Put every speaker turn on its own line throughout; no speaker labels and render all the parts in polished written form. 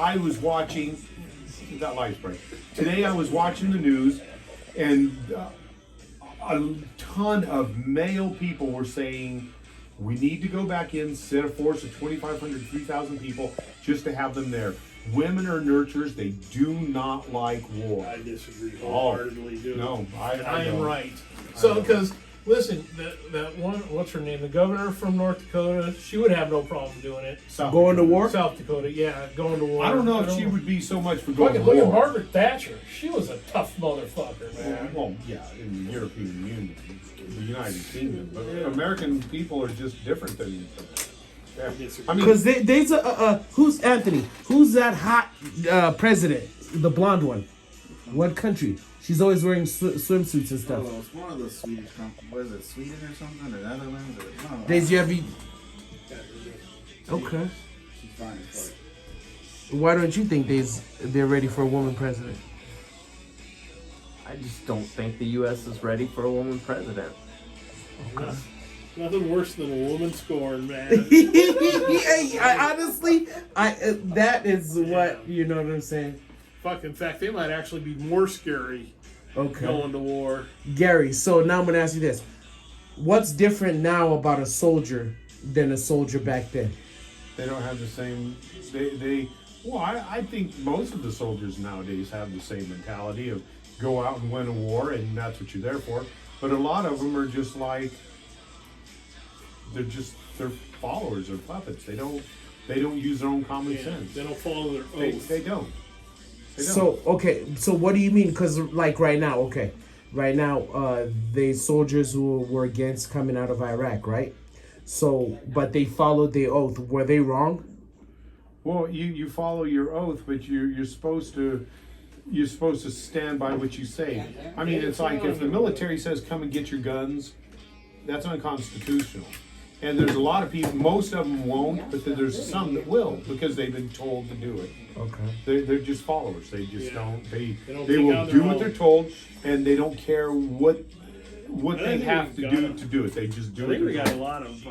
I was watching that light spray. Today I was watching the news, and a ton of male people were saying we need to go back in, set a force of 2,500, 3,000 people just to have them there. Women are nurturers; they do not like war.
I disagree wholeheartedly, dude.
No,
I am right. So, because listen, that one, what's her name? The governor from North Dakota, she would have no problem doing it.
Going to war?
South Dakota, yeah, going to war.
I don't know if she would be so much for going
Look
to
at
war.
Margaret Thatcher. She was a tough motherfucker, man.
Well, yeah, in the European Union, the United Kingdom, but American people are just different than. Yeah. I mean,
Because there's who's Anthony? Who's that hot president? The blonde one. What country? She's always wearing swimsuits and stuff.
Oh, it's one of those Swedish companies. Was it Sweden or something? Or Netherlands? Or, no,
Daisy, have you? Okay.
She's fine as fuck.
Why don't you think they're ready for a woman president?
I just don't think the U.S. is ready for a woman president.
Okay.
Nothing worse than a woman scorned, man.
I honestly, that is what you know what I'm saying.
Fuck, in fact, they might actually be more scary
Okay.
going to war.
Gary, so now I'm gonna ask you this: what's different now about a soldier than a soldier back then?
they don't have the same. Well, I think most of the soldiers nowadays have the same mentality of go out and win a war, and that's what you're there for. But a lot of them are just like they're followers or puppets. They don't use their own common sense.
They don't follow their
They,
oath.
they don't. They don't.
So okay, so what do you mean? Because like right now, the soldiers who were against coming out of Iraq, right? So, but they followed their oath. Were they wrong?
Well, you follow your oath, but you're supposed to stand by what you say. I mean, it's like if the military says come and get your guns, that's unconstitutional. And there's a lot of people, most of them won't, but then there's some that will because they've been told to do it.
Okay.
They're just followers. They just don't. They
don't
they
think
will
on
do
their
what
own.
they're told, and they don't care what they
think
have to
we've
do
got-
to do it. They just do
I think we
it.
got a lot of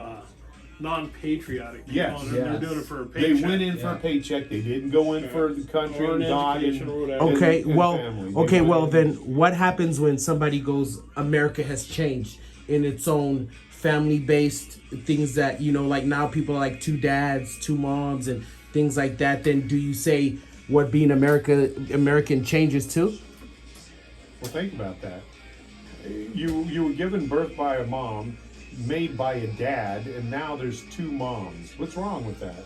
non-patriotic people
Yes.
on it. They're doing it for a
They
paycheck.
went in for a paycheck. They didn't go in for the country
Or an
and died.
education or whatever.
Okay.
and
Well.
family. They
Okay.
went
Well,
in-
then what happens when somebody goes? America has changed in its own family-based things that like now people are like two dads, two moms, and things like that. Then do you say what being American changes too?
Well, think about that. You were given birth by a mom, made by a dad, and now there's two moms. What's wrong with that?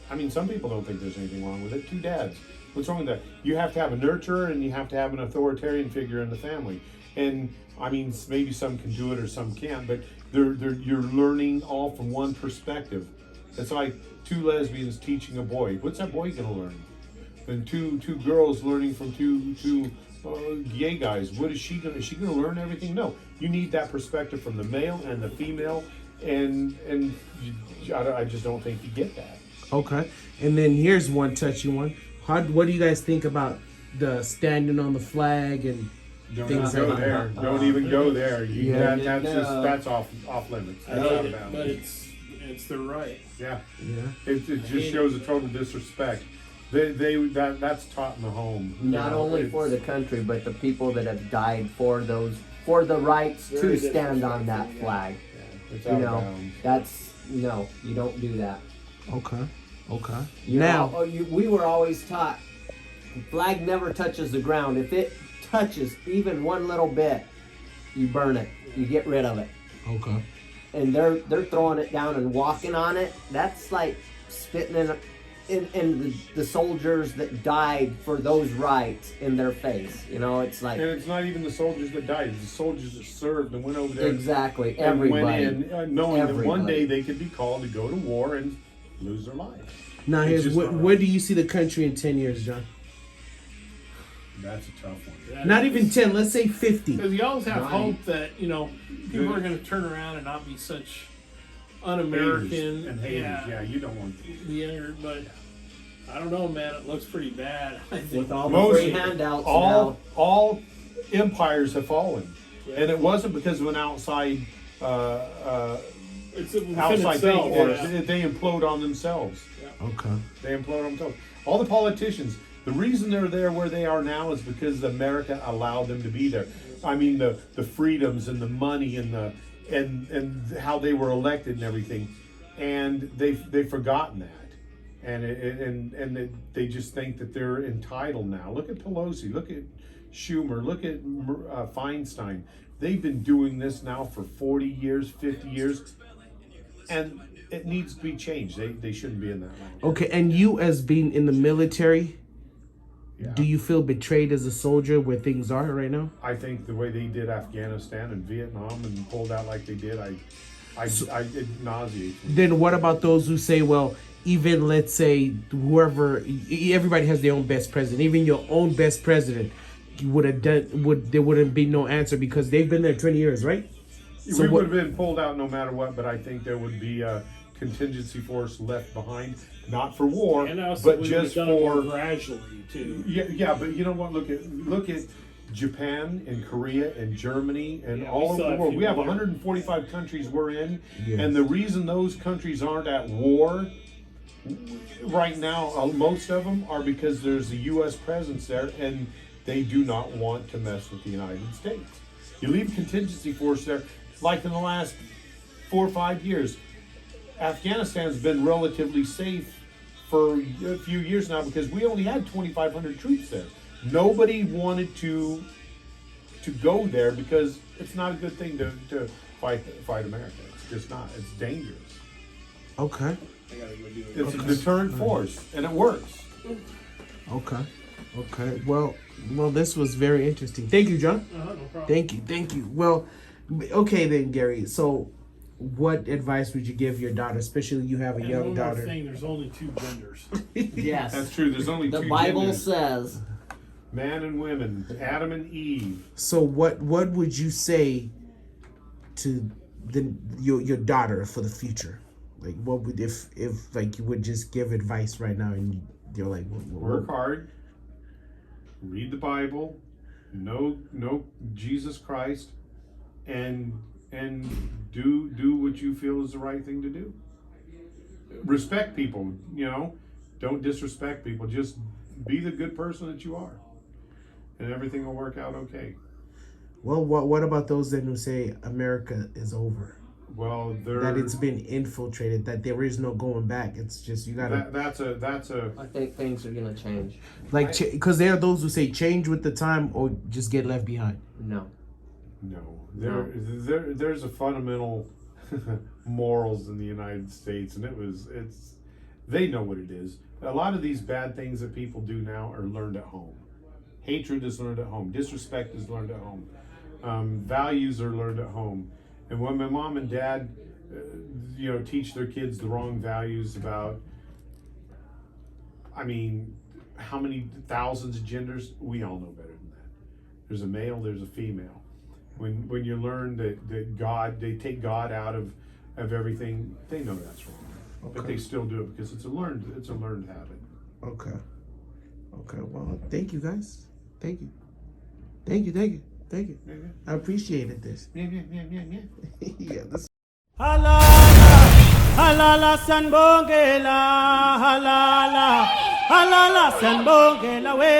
I mean, some people don't think there's anything wrong with it. Two dads. What's wrong with that? You have to have a nurturer and you have to have an authoritarian figure in the family. And I mean, maybe some can do it or some can't, but you're learning all from one perspective. It's like two lesbians teaching a boy. What's that boy gonna learn? And two girls learning from two gay guys. What is she gonna? Is she gonna learn everything? No. You need that perspective from the male and the female, and I just don't think you get that.
Okay. And then here's one touchy one. What do you guys think about the standing on the flag and
Don't
things
even go
like
there.
that?
Don't even go there.
Yeah.
That's off limits. That's out of bounds.
But it's their right.
Yeah.
Yeah.
It just shows a total disrespect. That's taught in the home.
Not only for the country, but the people that have died for the rights to stand on that flag.
It's
You
out of
know,
bounds.
that's you don't do that.
Okay. Okay.
You
Now.
know, we were always taught the flag never touches the ground. If it touches even one little bit, you burn it. You get rid of it.
Okay.
And they're throwing it down and walking on it. That's like spitting in the soldiers that died for those rights in their face. It's like
And it's not even the soldiers that died. It's the soldiers that served and went over there.
exactly
And
everybody.
went in, knowing that one
Everybody.
day they could be called to go to war and lose their lives.
Now
It's
here's
just not
where
right.
do you see the country in 10 years, John?
That's a tough one.
Not even 10. Let's say 50.
Because you always have
Right.
hope that people are going to turn around and not be such un-American
Haters and haters. Yeah, you don't want.
But I don't know, man. It looks pretty bad. I think.
With all the
Most-
free handouts
all empires have fallen,
Yeah.
and it wasn't because of an outside
It's within
outside
itself.
thing.
Yeah.
They implode on themselves.
Okay.
They implode on themselves. All the politicians. The reason they're there where they are now is because America allowed them to be there. I mean, the freedoms and the money and the and how they were elected and everything, and they've forgotten that. And they just think that they're entitled now. Look at Pelosi, look at Schumer, look at Feinstein. They've been doing this now for 40 years, 50 years, and it needs to be changed. They shouldn't be in that long.
Okay, and you as being in the military,
Yeah.
do you feel betrayed as a soldier where things are right now?
I think the way they did Afghanistan and Vietnam and pulled out like they did, it nauseates me.
Then what about those who say, well, even let's say whoever, everybody has their own best president, even your own best president would have done, there wouldn't be no answer because they've been there 20 years, right? So
We would have been pulled out no matter what, but I think there would be a contingency force left behind, not for war,
And also,
but
we
just
done it more
for
gradually too.
yeah. But you know what? Look at Japan and Korea and Germany and
Yeah,
all
we still
over the
have
world. We have
people there.
145 countries we're in,
Yes.
and the reason those countries aren't at war right now, most of them are because there's a U.S. presence there, and they do not want to mess with the United States. You leave a contingency force there, like in the last 4 or 5 years. Afghanistan's been relatively safe for a few years now because we only had 2,500 troops there. Nobody wanted to go there because it's not a good thing to fight America. It's just not. It's dangerous.
Okay.
I gotta go do it.
It's a deterrent force, and it works.
Okay. Well, this was very interesting. Thank you, John.
No problem.
Thank you. Well, okay then, Gary. So, what advice would you give your daughter, especially you have a
And
young
one more
daughter?
thing, there's only 2 genders.
Yes.
That's true. There's only
The
two
Bible
genders,
says.
man and women, Adam and Eve.
So, what would you say to your daughter for the future? Like, what would if like you would just give advice right now and you're like,
Work hard. Read the Bible. Know Jesus Christ, and do what you feel is the right thing to do. Respect people. Don't disrespect people. Just be the good person that you are, and everything will work out okay.
Well, what about those then who say America is over?
Well,
That it's been infiltrated, that there is no going back. It's just you gotta
that's a
I think things are gonna change.
because there are those who say change with the time or just get left behind.
No.
no. There's a fundamental morals in the United States, and they know what it is. A lot of these bad things that people do now are learned at home. Hatred is learned at home. Disrespect is learned at home. Values are learned at home. And when my mom and dad, teach their kids the wrong values about, how many thousands of genders, we all know better than that. There's a male, there's a female. When you learn that they take God out of everything, they know that's wrong. But they still do it because it's a learned habit.
Okay. Well, thank you guys. Thank you. I appreciated this. Yeah, this
Halala sanbongela halala halala sanbongela we